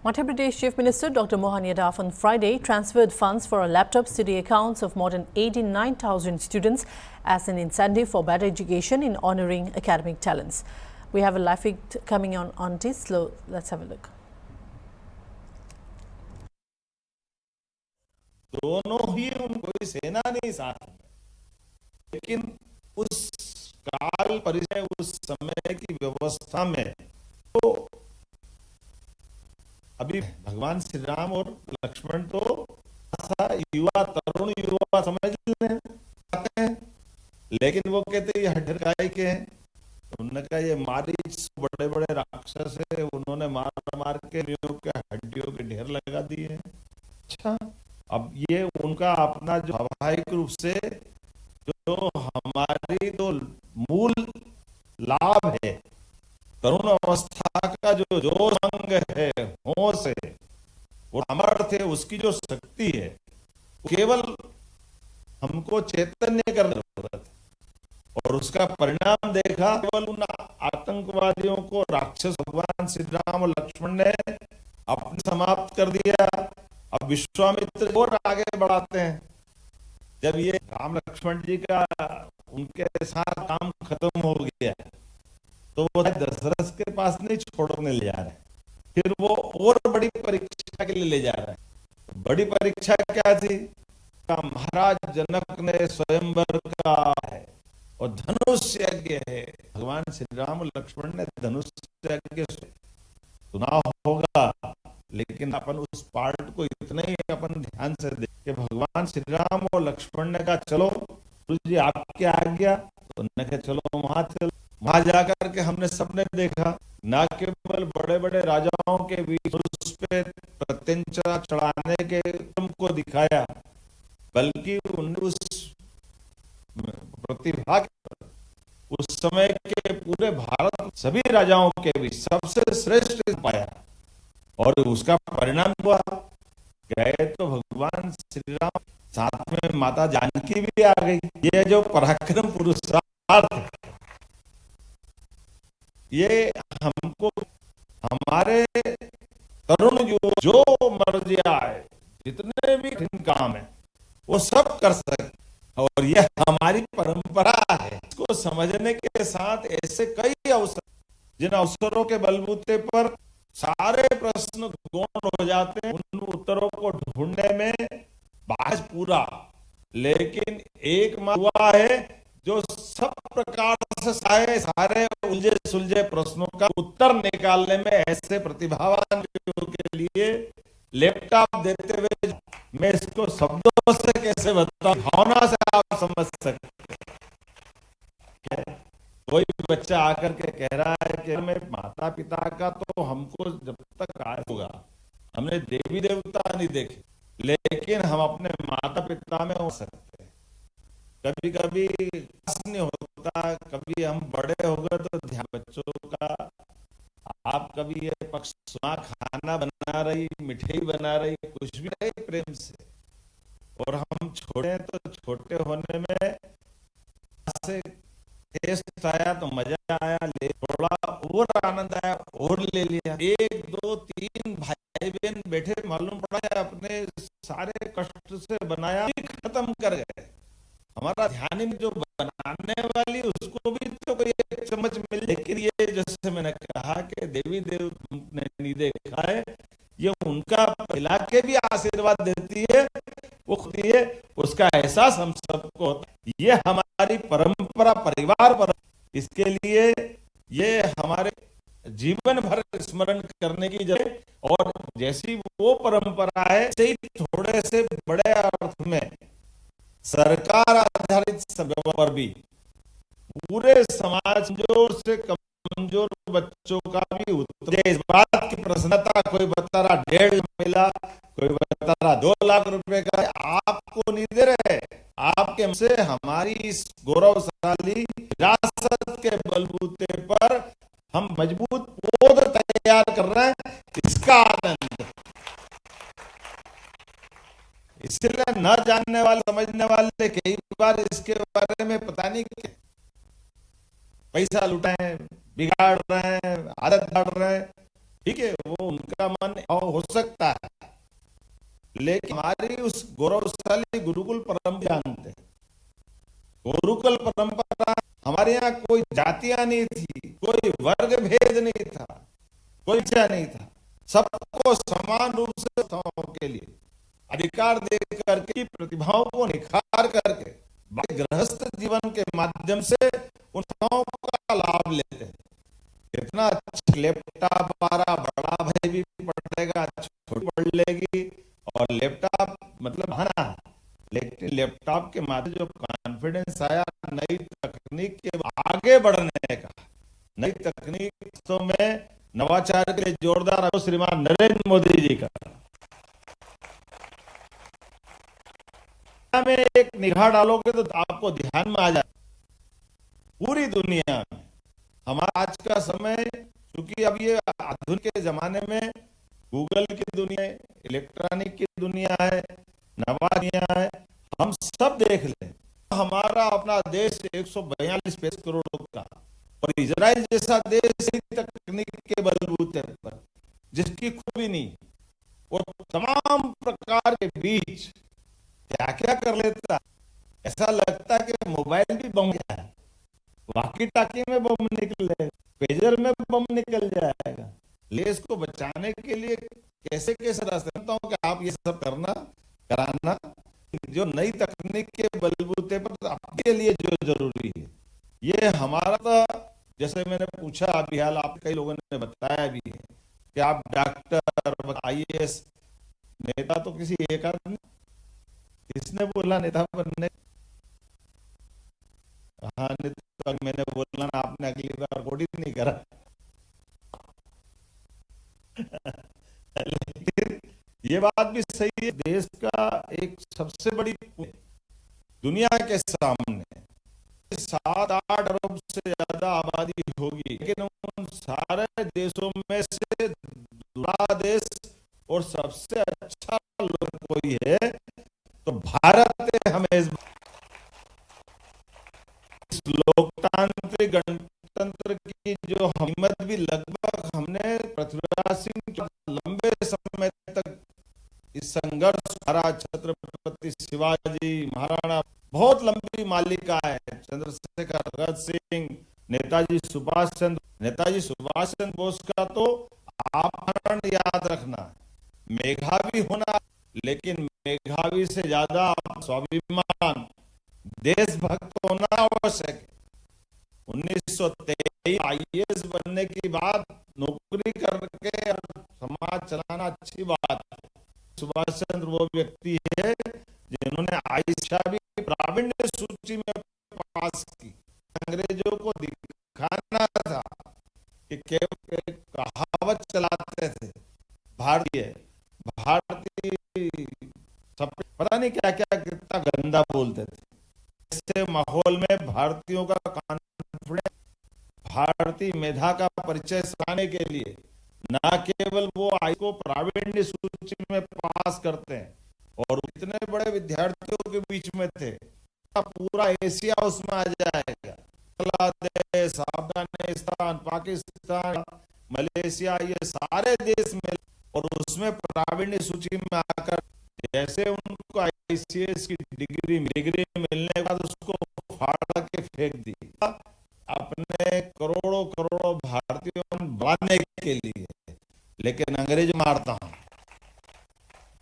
Madhya Pradesh Chief Minister Dr. Mohan Yadav on Friday transferred funds for a laptops to the accounts of more than 89,000 students as an incentive for better education in honoring academic talents. We have a live feed coming on this. So let's have a look. दोनों ही कोई सेना नहीं साथ में, लेकिन उस काल परिचय उस समय की व्यवस्था में तो अभी भगवान श्री राम और लक्ष्मण तो युवा तरुण युवा समझ लेते हैं, लेकिन वो कहते ये हड्डर काय के हैं। उन्होंने कहा ये मारीच बड़े बड़े राक्षस है, उन्होंने मार मार के हड्डियों के ढेर लगा दिए। अच्छा, अब ये उनका अपना जो स्वाभाविक रूप से जो हमारी तो मूल लाभ है, तरुण अवस्था का जो जोश अंग है, होश है, वो सामर्थ्य है, उसकी जो शक्ति है, केवल हमको चैतन्य करने की जरूरत है। और उसका परिणाम देखा, केवल उन आतंकवादियों को राक्षस भगवान श्री राम और लक्ष्मण ने अपने समाप्त कर दिया। अब विश्वामित्र और आगे बढ़ाते हैं। जब ये राम लक्ष्मण जी का उनके साथ काम खत्म हो गया तो वो दशरथ के पास नहीं छोड़ने ले जा रहे, फिर वो और बड़ी परीक्षा के लिए ले जा रहे हैं। बड़ी परीक्षा क्या थी? महाराज जनक ने स्वयंवर का है और धनुष यज्ञ है। भगवान श्री राम लक्ष्मण ने धनुष यज्ञ सुना होगा, लेकिन अपन उस पार्ट को इतना ही अपन ध्यान से देखे। भगवान श्री राम और लक्ष्मण ने कहा चलो गुरु जी आपकी आज्ञा, तो उन्होंने कहा चलो वहां चलो। वहां जाकर के हमने सबने देखा, न केवल बड़े बड़े राजाओं के बीच उस पे प्रत्यंचा चढ़ाने के को दिखाया, बल्कि उन्होंने उस प्रतिभा उस समय के पूरे भारत सभी राजाओं के बीच सबसे श्रेष्ठ पाया। और उसका परिणाम हुआ, गए तो भगवान श्री राम, साथ में माता जानकी भी आ गई। ये जो पराक्रम पुरुषार्थ, ये हमको हमारे तरुण जो मर्जी आए, जितने भी काम है वो सब कर सकते, और यह हमारी परंपरा है। इसको समझने के साथ ऐसे कई अवसर, जिन अवसरों के बलबूते पर सारे प्रश्न गौण हो जाते हैं, उन उत्तरों को ढूंढने में बाज पूरा, लेकिन एक हुआ है जो सब प्रकार से सारे उलझे सुलझे प्रश्नों का उत्तर निकालने में ऐसे प्रतिभावान के लिए लैपटॉप देते हुए मैं इसको शब्दों से कैसे बताऊं, भावना से आप समझ सकते। कोई बच्चा आकर के कह रहा है कि हमें माता पिता का तो हमको जब तक आया होगा, हमने देवी देवता नहीं देखे, लेकिन हम अपने माता पिता में हो सकते हैं। कभी कभी नहीं होता, कभी हम बड़े हो गए तो ध्यान बच्चों का, आप कभी ये पक्ष सुना, खाना बना रही, मिठाई बना रही, कुछ भी नहीं प्रेम से, और हम छोटे हैं तो छोटे होने में से टेस्ट आया तो मजा आया, ले थोड़ा और आनंद आया और ले लिया। एक दो तीन भाई बहन बैठे, मालूम पड़ा अपने सारे कष्ट से बनाया खत्म कर गए। हमारा ध्यान में जो बनाने वाली उसको भी तो कोई एक चम्मच मिल, लेकिन ये जैसे मैंने कहा कि देवी देव ने नहीं देखा है, ये उनका पिला के भी आशीर्वाद देती है, वो खुद है, उसका एहसास हम सबको होता है। ये हमारी परंपरा, परिवार पर, इसके लिए ये हमारे जीवन भर स्मरण करने की जरूरत। और जैसी वो परंपरा है, से थोड़े से बड़े अर्थ में सरकार आधारित सभ्यता पर भी पूरे समाज से कमजोर बच्चों का भी उत्तर, इस बात की प्रसन्नता, कोई बता रहा 1.5 लाख मिला, कोई बता रहा 2 लाख रुपए का, आपको नहीं दे रहे, आपके से हमारी इस गौरवशाली विरासत के बलबूते पर हम मजबूत पौध तैयार कर रहे हैं, इसका आनंद। इसलिए न जानने वाले समझने वाले कई बार इसके बारे में पता नहीं, पैसा लुटाए, बिगाड़ रहे हैं, आदत डाल रहे हैं, ठीक है, वो उनका मन हो सकता है, लेकिन हमारी उस गौरवशाली गुरुकुल परंपरा जानते हैं। गुरुकुल परंपरा, हमारे यहाँ कोई जातियां नहीं थी, कोई वर्ग भेद नहीं था, कोई इच्छा नहीं था, सबको समान रूप से के लिए अधिकार दे करके, प्रतिभाओं को निखार करके गृहस्थ जीवन के माध्यम से उन का लाभ लेते हैं। कितना अच्छा लैपटॉप हमारा बड़ा भाई भी पढ़ेगा, छोटी पढ़ लेगी, और लैपटॉप मतलब है ना, लेकिन लैपटॉप के माध्यम जो कॉन्फिडेंस आया नई तकनीक के आगे बढ़ने का, नई तकनीक तो में नवाचार के लिए जोरदार श्रीमान नरेंद्र मोदी जी का में एक निगाह डालोगे तो आपको ध्यान में आ जाए पूरी दुनिया में हमारा आज का समय, क्योंकि अब ये आधुनिक के जमाने में गूगल की दुनिया है, इलेक्ट्रॉनिक की दुनिया है, नवा दुनिया है, हम सब देख लें। हमारा अपना देश 142 करोड़ का, और इजराइल जैसा देश तकनीक के बलबूते पर जिसकी खूबी नहीं, और तमाम प्रकार के बीच क्या क्या कर लेता, ऐसा लगता है कि मोबाइल भी बम गया है, वाकी टाकी में बम निकले, पेजर में बम निकल जाएगा। ले इसको बचाने के लिए कैसे कैसे रास्ते कि आप ये सब करना कराना, जो नई तकनीक के बलबूते पर आपके लिए जो जरूरी है, ये हमारा तो जैसे मैंने पूछा अभी हाल, आप कई लोगों ने बताया भी है कि आप डॉक्टर, IAS, नेता तो किसी एक आदमी, किसने बोला नेता बनने? हाँ, नेता मैंने बोला ना, आपने अगली बार रिकॉर्डिंग नहीं करा। लेकिन ये बात भी सही है, देश का एक सबसे बड़ी दुनिया के सामने 7-8 अरब से ज्यादा आबादी होगी, लेकिन उन सारे देशों में से दूसरा देश और सबसे अच्छा लोग कोई है तो भारत है। हमें इस लोकतांत्रिक गणतंत्र की जो हिम्मत भी लगभग हमने पृथ्वीराज सिंह लंबे समय तक इस संघर्ष, महाराज छत्रपति शिवाजी महाराणा, बहुत लंबी मालिका है, चंद्रशेखर, भगत सिंह, नेताजी सुभाष चंद्र बोस का तो आप याद रखना, मेधावी होना, लेकिन मेधावी से ज्यादा स्वाभिमान, देशभक्त होना आवश्यक है। 1923 IAS बनने की बात, नौकरी करके समाज चलाना अच्छी बात है। सुभाष चंद्र वो व्यक्ति है जिन्होंने आयशा भी प्रावीण्य सूची में पास की। अंग्रेजों को दिखाना था कि केवल कहावत चलाते थे, भारतीय सब पता नहीं क्या क्या कितना गंदा बोलते थे। ऐसे माहौल में भारतीयों का कॉन्फिडेंस, भारतीय मेधा का परिचय कराने के लिए न केवल वो आई को प्रावीण्य सूची में पास करते हैं, और इतने बड़े विद्यार्थियों के बीच में थे, पूरा एशिया उसमें आ जाएगा, बांग्लादेश, अफगानिस्तान, पाकिस्तान, मलेशिया, ये सारे देश में, और उसमें प्रावीण्य सूची में आकर जैसे उनको ICS की डिग्री मिलने के बाद उसको फाड़ के फेंक दी, अपने करोड़ों भारतीयों बढ़ाने के लिए। लेकिन अंग्रेज मारता हूं,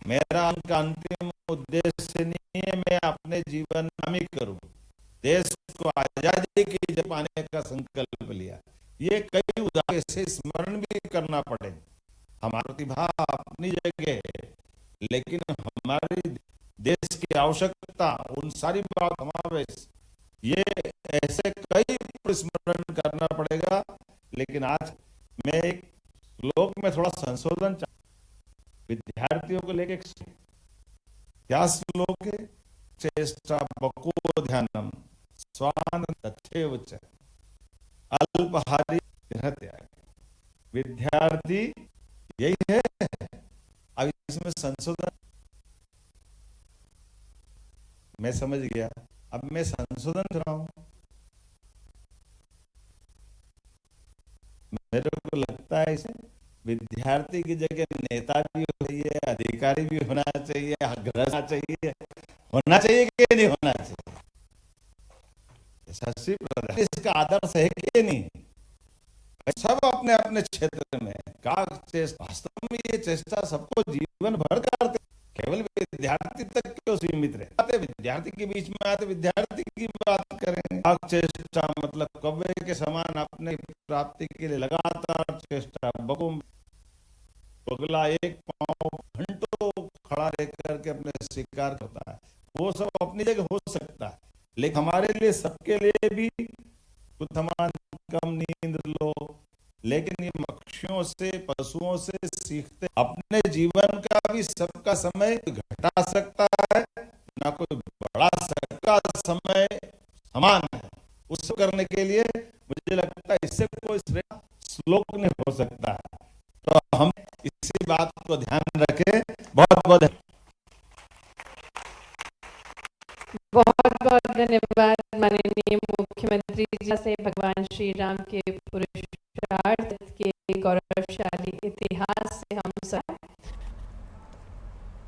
मेरा उनका अंतिम उद्देश्य नहीं है मैं अपने जीवन नामी करूं, देश को आजादी की जब पाने का संकल्प लिया। ये कई उदाहरण से स्मरण भी करना पड़े। हमारी प्रतिभा अपनी जगह है, लेकिन हमारी देश की आवश्यकता, उन सारी बात समावेश, ये ऐसे कई स्मरण करना पड़ेगा। लेकिन आज मैं एक श्लोक में थोड़ा संशोधन विद्यार्थियों को लेके, क्या श्लोक है? चेष्टा बको ध्यानम स्वान तथैव च अल्पहारी त्याग। विद्यार्थी यही है। अब इसमें संशोधन मैं समझ गया, अब मैं संशोधन कर रहा हूं। मेरे को लगता है इसे विद्यार्थी की जगह नेता भी चाहिए, अधिकारी भी होना चाहिए, होना चाहिए कि नहीं होना चाहिए? शशि प्रधान इसका आदर्श है कि नहीं? सब अपने अपने क्षेत्र में का चेष्टा, वास्तव में ये चेष्टा सबको जीवन भर करते, केवल विद्यार्थी तक क्यों सीमित रहे? आते विद्यार्थी के बीच में आते विद्यार्थी की बात करें। का चेष्टा मतलब कौवे के समान अपने प्राप्ति के लिए लगातार चेष्टा, बगुला एक पांव घंटों खड़ा रह करके अपने शिकार करता है, वो सब अपनी जगह हो सकता है, लेकिन हमारे लिए सबके लिए भी कुछ समान कम नींद लो, लेकिन ये पक्षियों से पशुओं से सीखते अपने जीवन का भी सबका समय घटा सकता है, ना कोई बढ़ा सकता, समय समान है। उस करने के लिए मुझे लगता है इससे कोई श्लोक नहीं हो सकता है, तो हम इसी बात को ध्यान रखें। बहुत बहुत धन्यवाद माननीय मुख्यमंत्री जी से भगवान श्री राम के पुरुषार्थ के गौरवशाली